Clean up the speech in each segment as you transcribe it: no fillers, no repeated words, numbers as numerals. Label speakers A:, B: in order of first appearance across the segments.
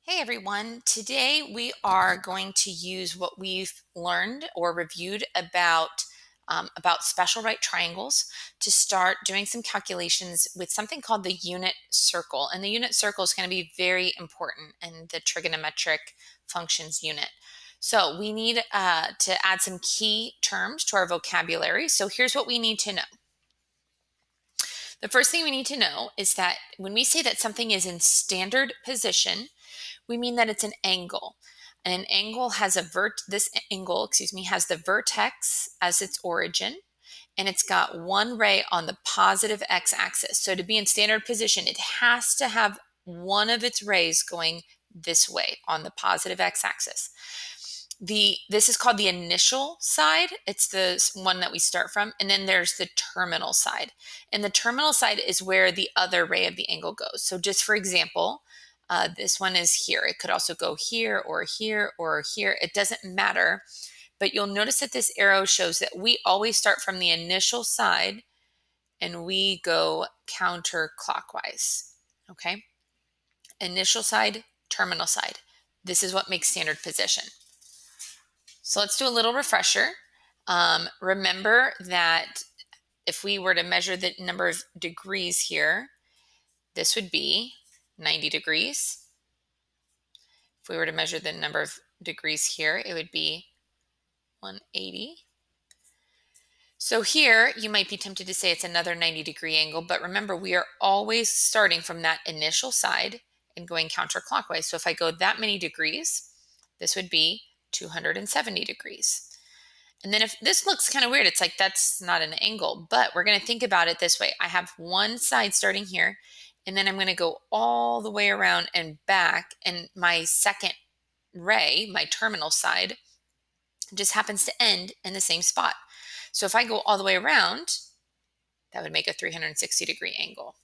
A: Hey everyone, today we are going to use what we've learned or reviewed about special right triangles to start doing some calculations with something called the unit circle. And the unit circle is going to be very important in the trigonometric functions unit. So we need to add some key terms to our vocabulary. So here's what we need to know. The first thing we need to know is that when we say that something is in standard position, we mean that it's an angle. And an angle has this angle, has the vertex as its origin, and it's got one ray on the positive x-axis. So to be in standard position, it has to have one of its rays going this way on the positive x-axis. This is called the initial side. It's the one that we start from. And then there's the terminal side. And the terminal side is where the other ray of the angle goes. So just for example, this one is here. It could also go here or here or here. It doesn't matter. But you'll notice that this arrow shows that we always start from the initial side and we go counterclockwise. Okay? Initial side, terminal side. This is what makes standard position. So let's do a little refresher. Remember that if we were to measure the number of degrees here, this would be 90 degrees. If we were to measure the number of degrees here, it would be 180. So here you might be tempted to say it's another 90-degree angle, but remember we are always starting from that initial side and going counterclockwise. So if I go that many degrees, this would be 270 degrees. And then if this looks kind of weird, it's like that's not an angle, but we're going to think about it this way. I have one side starting here, and then I'm going to go all the way around and back, and my second ray, my terminal side, just happens to end in the same spot. So if I go all the way around, that would make a 360-degree angle.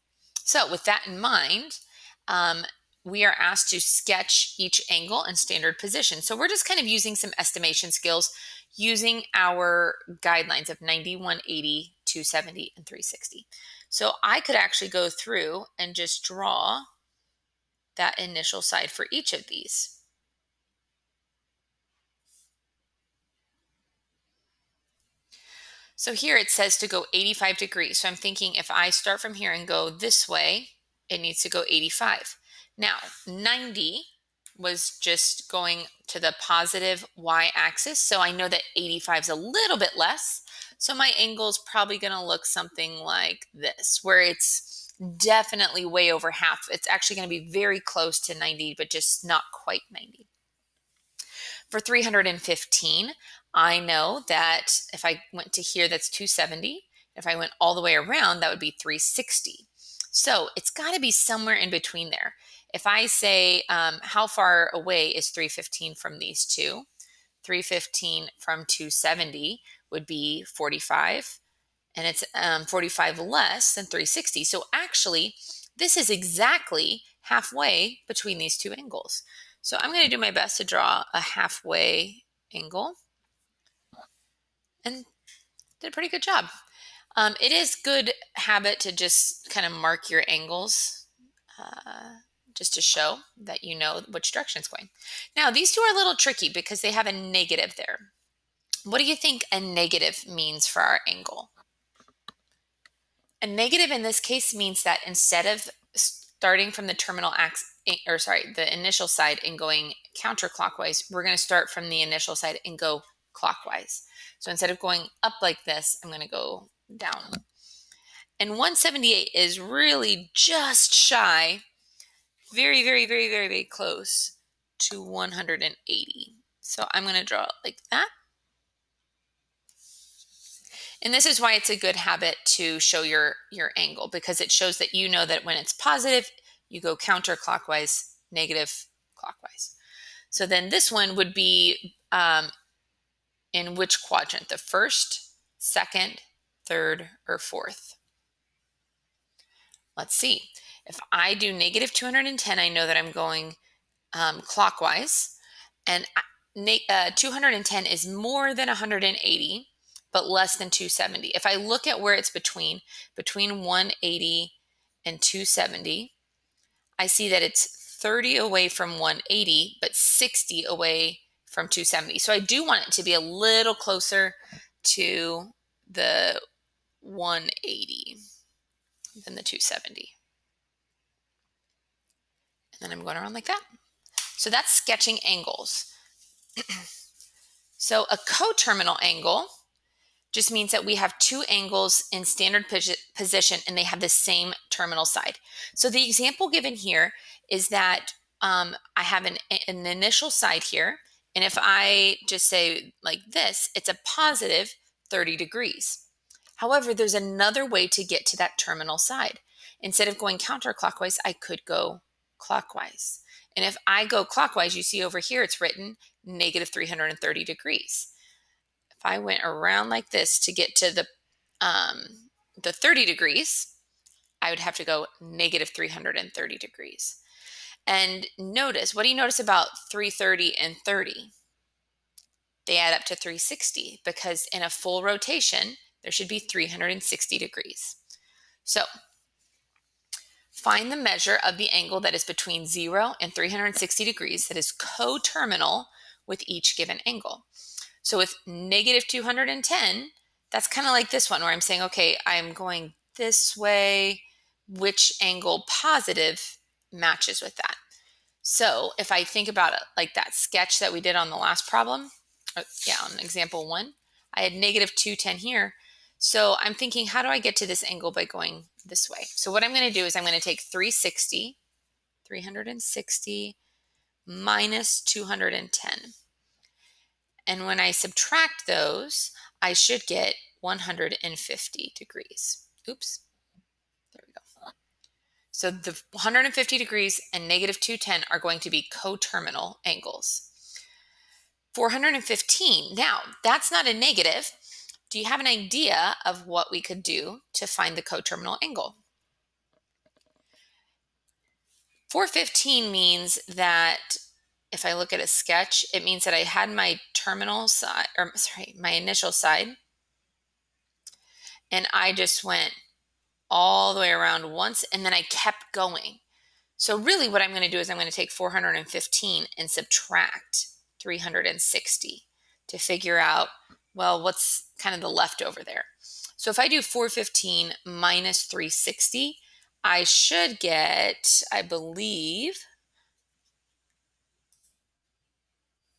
A: So with that in mind, we are asked to sketch each angle in standard position. So we're just kind of using some estimation skills using our guidelines of 90, 180, 270, and 360. So I could actually go through and just draw that initial side for each of these. So here it says to go 85 degrees. So I'm thinking if I start from here and go this way, it needs to go 85. Now, 90 was just going to the positive y-axis. So I know that 85 is a little bit less. So my angle is probably going to look something like this, where it's definitely way over half. It's actually going to be very close to 90, but just not quite 90. For 315, I know that if I went to here, that's 270. If I went all the way around, that would be 360. So it's got to be somewhere in between there. If I say, how far away is 315 from these two? 315 from 270 would be 45, and it's 45 less than 360. So actually, this is exactly halfway between these two angles. So I'm going to do my best to draw a halfway angle, and did a pretty good job. It is good habit to just kind of mark your angles just to show that you know which direction it's going. Now, these two are a little tricky because they have a negative there. What do you think a negative means for our angle? A negative in this case means that instead of starting from the the initial side and going counterclockwise, we're going to start from the initial side and go clockwise. So instead of going up like this, I'm going to go down. And 178 is really just shy, very, very, very, very, very close to 180. So I'm going to draw it like that. And this is why it's a good habit to show your angle, because it shows that you know that when it's positive, you go counterclockwise, negative clockwise. So then this one would be in which quadrant? The first, second, third, or fourth? Let's see. If I do negative 210, I know that I'm going clockwise. And 210 is more than 180, but less than 270. If I look at where it's between 180 and 270, I see that it's 30 away from 180, but 60 away from 270. So I do want it to be a little closer to the 180 than the 270. And then I'm going around like that. So that's sketching angles. So a coterminal angle just means that we have two angles in standard position and they have the same terminal side. So the example given here is that I have an initial side here, and if I just say like this, it's a positive 30 degrees. However, there's another way to get to that terminal side. Instead of going counterclockwise, I could go clockwise. And if I go clockwise, you see over here, it's written negative 330 degrees. If I went around like this to get to the 30 degrees, I would have to go negative 330 degrees. And notice, what do you notice about 330 and 30? They add up to 360 because in a full rotation, there should be 360 degrees. So find the measure of the angle that is between 0 and 360 degrees that is coterminal with each given angle. So with negative 210, that's kind of like this one where I'm saying, okay, I'm going this way. Which angle positive matches with that? So if I think about it like that sketch that we did on the last problem, on example 1, I had negative 210 here. So I'm thinking, how do I get to this angle by going this way? So what I'm going to do is I'm going to take 360 minus 210. And when I subtract those, I should get 150 degrees. Oops, there we go. So the 150 degrees and negative 210 are going to be coterminal angles. 415, now that's not a negative. Do you have an idea of what we could do to find the coterminal angle? 415 means that if I look at a sketch, it means that I had my terminal side, my initial side, and I just went all the way around once, and then I kept going. So really what I'm going to do is I'm going to take 415 and subtract 360 to figure out, well, what's kind of the leftover there. So if I do 415 minus 360, I should get, I believe,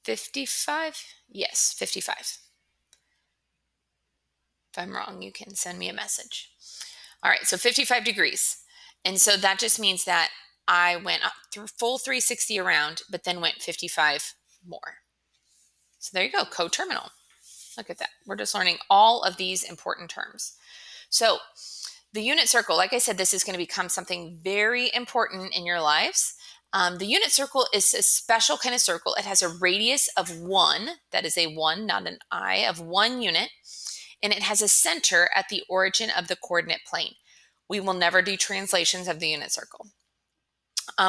A: 55? Yes, 55. If I'm wrong, you can send me a message. All right, so 55 degrees. And so that just means that I went up through full 360 around, but then went 55 more. So there you go, coterminal. Look at that. We're just learning all of these important terms. So the unit circle, like I said, this is going to become something very important in your lives. The unit circle is a special kind of circle. It has a radius of 1, that is a 1, not an I, of 1 unit, and it has a center at the origin of the coordinate plane. We will never do translations of the unit circle.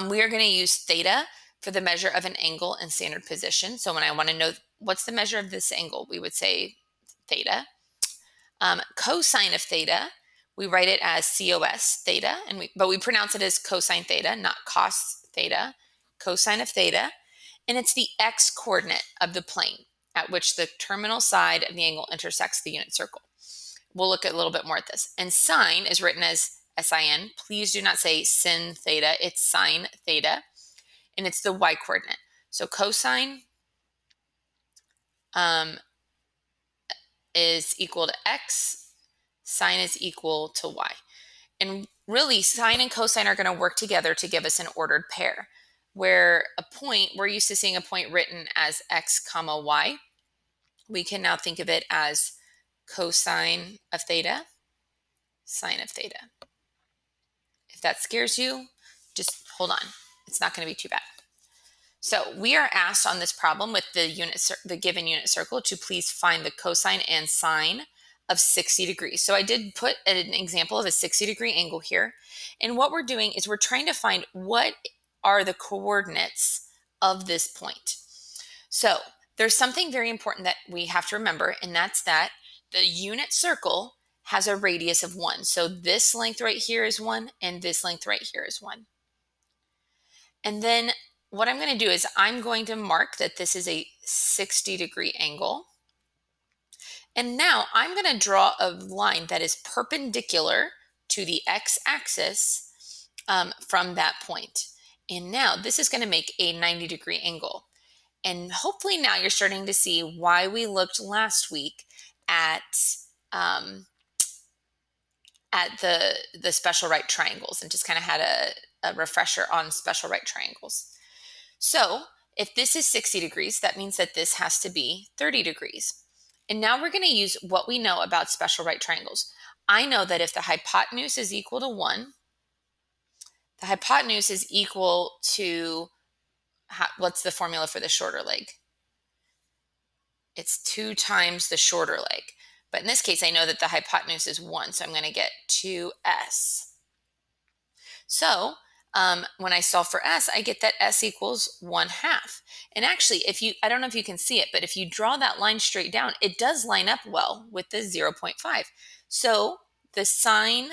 A: We are going to use theta for the measure of an angle in standard position. So when I want to know what's the measure of this angle, we would say theta. Cosine of theta, we write it as cos theta, but we pronounce it as cosine theta, not cos theta. Cosine of theta, and it's the x coordinate of the plane at which the terminal side of the angle intersects the unit circle. We'll look at a little bit more at this. And sine is written as sin. Please do not say sin theta. It's sine theta. And it's the y coordinate. So cosine is equal to x. Sine is equal to y. And really, sine and cosine are going to work together to give us an ordered pair. Where a point, we're used to seeing a point written as x comma y. We can now think of it as cosine of theta, sine of theta. If that scares you, just hold on. It's not going to be too bad. So we are asked on this problem with the given unit circle to please find the cosine and sine of 60 degrees. So I did put an example of a 60-degree angle here. And what we're doing is we're trying to find what are the coordinates of this point. So there's something very important that we have to remember, and that's that the unit circle has a radius of 1. So this length right here is 1, and this length right here is 1. And then what I'm going to do is I'm going to mark that this is a 60-degree angle. And now I'm going to draw a line that is perpendicular to the x-axis from that point. And now this is going to make a 90-degree angle. And hopefully now you're starting to see why we looked last week at um, the special right triangles and just kind of had a refresher on special right triangles. So if this is 60 degrees, that means that this has to be 30 degrees. And now we're going to use what we know about special right triangles. I know that if the hypotenuse is equal to 1, the hypotenuse is equal to, what's the formula for the shorter leg? It's 2 times the shorter leg. But in this case, I know that the hypotenuse is 1, so I'm going to get 2s. So when I solve for s, I get that s equals 1/2. And actually, I don't know if you can see it, but if you draw that line straight down, it does line up well with the 0.5. So the sine,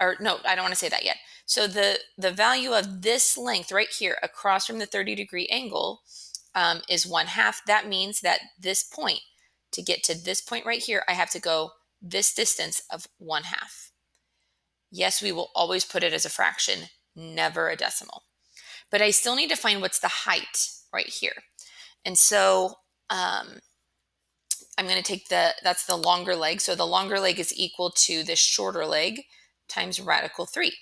A: or no, I don't want to say that yet. So the value of this length right here across from the 30-degree angle is 1/2. That means that this point, to get to this point right here, I have to go this distance of 1/2. Yes, we will always put it as a fraction, never a decimal. But I still need to find what's the height right here. And so I'm going to take that's the longer leg. So the longer leg is equal to the shorter leg times radical 3.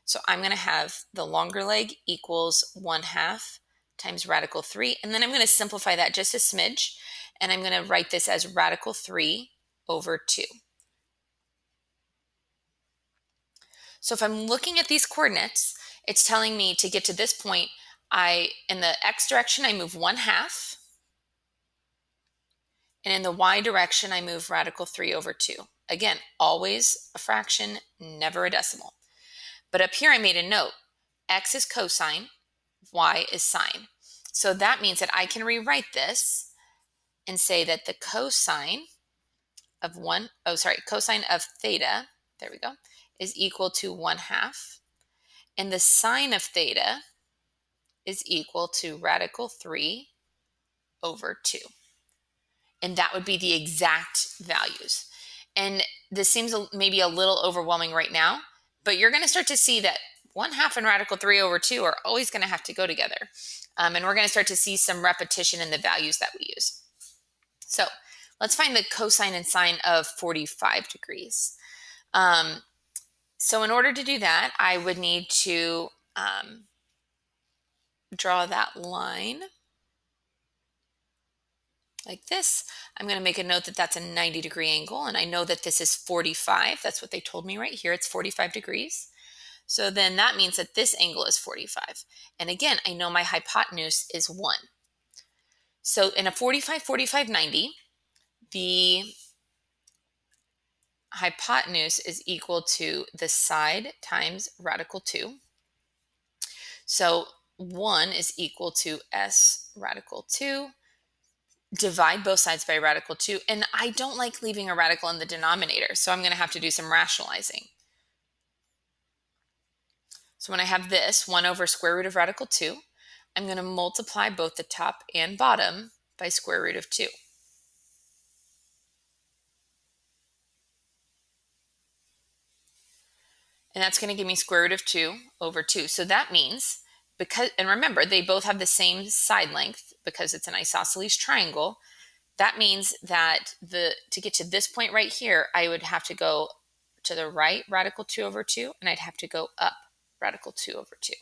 A: So I'm going to have the longer leg equals 1/2 times radical 3. And then I'm going to simplify that just a smidge. And I'm going to write this as radical 3 over 2. So if I'm looking at these coordinates, it's telling me to get to this point, in the x direction, I move 1/2. And in the y direction, I move radical 3 over 2. Again, always a fraction, never a decimal. But up here, I made a note. X is cosine, y is sine. So that means that I can rewrite this and say that the cosine of theta, there we go, is equal to 1/2. And the sine of theta is equal to radical 3 over 2. And that would be the exact values. And this seems maybe a little overwhelming right now, but you're going to start to see that 1/2 and radical 3 over 2 are always going to have to go together. And we're going to start to see some repetition in the values that we use. So let's find the cosine and sine of 45 degrees. So in order to do that, I would need to draw that line like this. I'm going to make a note that that's a 90-degree angle, and I know that this is 45. That's what they told me right here. It's 45 degrees. So then that means that this angle is 45. And again, I know my hypotenuse is 1. So in a 45, 45, 90, the hypotenuse is equal to the side times radical 2. So 1 is equal to s radical 2. Divide both sides by radical 2. And I don't like leaving a radical in the denominator, so I'm going to have to do some rationalizing. So when I have this, 1 over square root of radical 2, I'm going to multiply both the top and bottom by square root of 2. And that's going to give me square root of 2 over 2. So that means, and remember, they both have the same side length because it's an isosceles triangle. That means that to get to this point right here, I would have to go to the right radical 2 over 2, and I'd have to go up radical 2 over 2.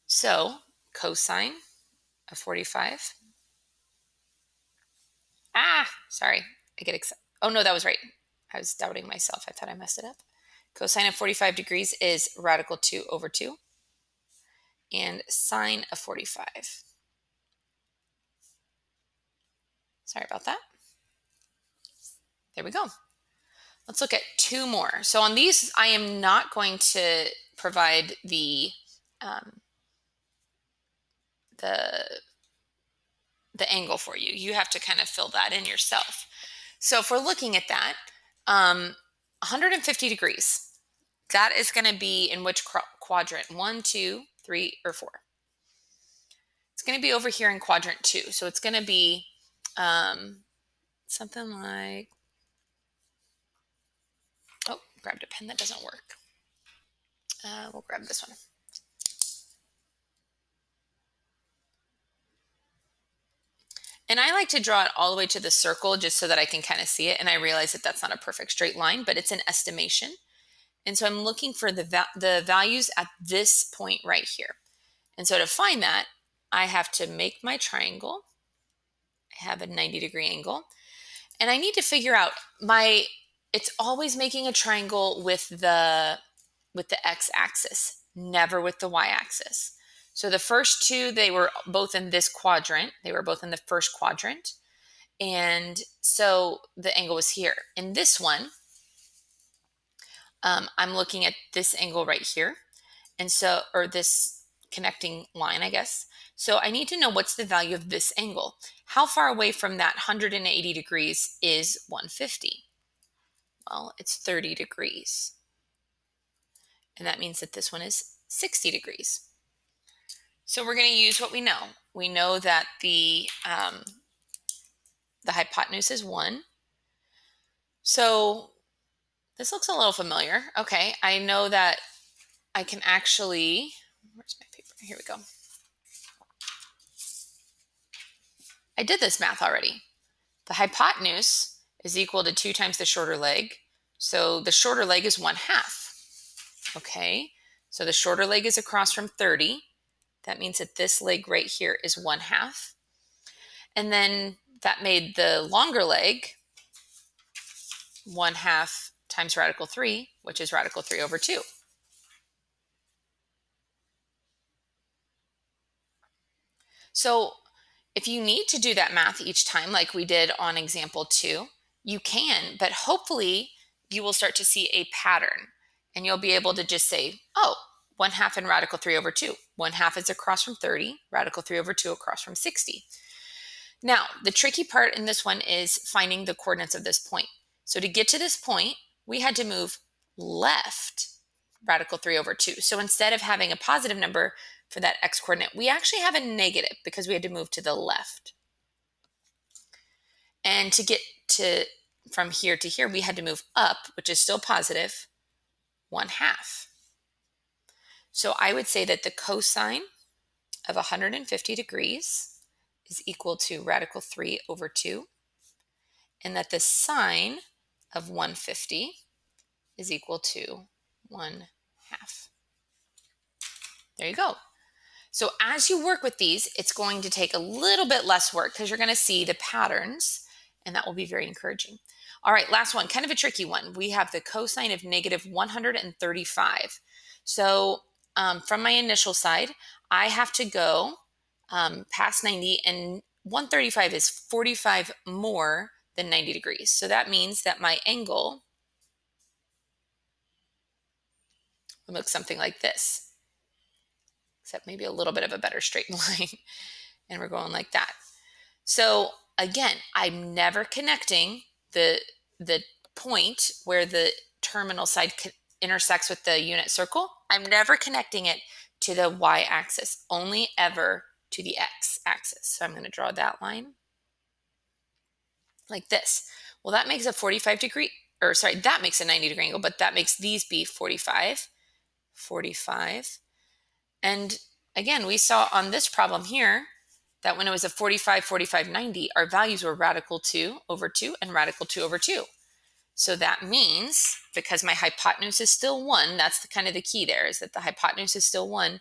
A: So cosine of 45. Sorry, I get excited. Oh no, that was right. I was doubting myself. I thought I messed it up. Cosine of 45 degrees is radical 2 over 2. And sine of 45. Sorry about that. There we go. Let's look at 2 more. So on these, I am not going to provide the angle for you. You have to kind of fill that in yourself. So if we're looking at that, 150 degrees. that is going to be in which quadrant? 1, 2, 3, or 4? It's going to be over here in quadrant 2. So it's going to be something like, oh, grabbed a pen that doesn't work. We'll grab this one. And I like to draw it all the way to the circle just so that I can kind of see it. And I realize that that's not a perfect straight line, but it's an estimation. And so I'm looking for the values at this point right here. And so to find that, I have to make my triangle. I have a 90-degree angle. And I need to figure out it's always making a triangle with the x-axis, never with the y-axis. So the first two, they were both in this quadrant. They were both in the first quadrant. And so the angle was here. In this one, I'm looking at this angle right here. And so, or this connecting line, I guess. So I need to know what's the value of this angle. How far away from that 180 degrees is 150? Well, it's 30 degrees. And that means that this one is 60 degrees. So we're going to use what we know. We know that the hypotenuse is 1. So this looks a little familiar. Okay, I know that I can actually, where's my paper? Here we go. I did this math already. The hypotenuse is equal to 2 times the shorter leg. So the shorter leg is 1/2. Okay, so the shorter leg is across from 30. That means that this leg right here is 1/2. And then that made the longer leg 1/2 times radical 3, which is radical 3 over 2. So if you need to do that math each time, like we did on example 2, you can, but hopefully you will start to see a pattern and you'll be able to just say, oh, 1/2 and radical 3 over 2. 1/2 is across from 30, radical 3 over 2 across from 60. Now, the tricky part in this one is finding the coordinates of this point. So to get to this point, we had to move left radical 3 over 2. So instead of having a positive number for that x coordinate, we actually have a negative because we had to move to the left. And to get from here to here, we had to move up, which is still positive, 1/2. So I would say that the cosine of 150 degrees is equal to radical 3 over 2, and that the sine of 150 is equal to 1/2. There you go. So as you work with these, it's going to take a little bit less work because you're going to see the patterns, and that will be very encouraging. All right, last one, kind of a tricky one. We have the cosine of negative 135. So from my initial side, I have to go past 90, and 135 is 45 more than 90 degrees. So that means that my angle will look something like this, except maybe a little bit of a better straight line. And we're going like that. So again, I'm never connecting the point where the terminal side intersects with the unit circle. I'm never connecting it to the y-axis, only ever to the x-axis. So I'm going to draw that line like this. Well, that makes a 45 degree, or sorry, that makes a 90 degree angle, but that makes these be 45, 45. And again, we saw on this problem here that when it was a 45, 45, 90, our values were radical 2 over 2 and radical 2 over 2. So that means, because my hypotenuse is still 1, that's kind of the key there, is that the hypotenuse is still 1.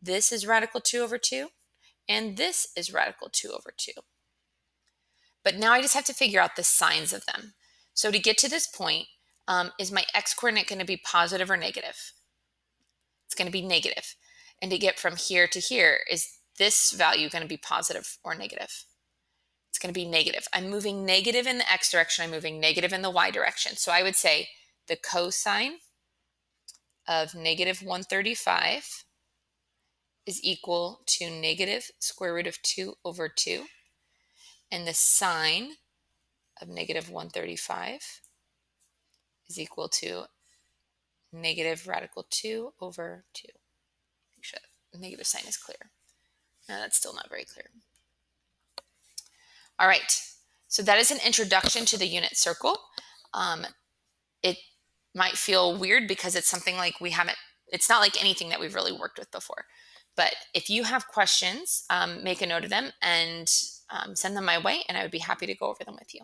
A: This is radical 2 over 2, and this is radical 2 over 2. But now I just have to figure out the signs of them. So to get to this point, is my x-coordinate going to be positive or negative? It's going to be negative. And to get from here to here, is this value going to be positive or negative? It's going to be negative. I'm moving negative in the x direction. I'm moving negative in the y direction. So I would say the cosine of negative 135 is equal to negative square root of 2 over 2. And the sine of negative 135 is equal to negative radical 2 over 2. Make sure the negative sign is clear. No, that's still not very clear. All right, so that is an introduction to the unit circle. It might feel weird because it's something like it's not like anything that we've really worked with before. But if you have questions, make a note of them and send them my way, and I would be happy to go over them with you.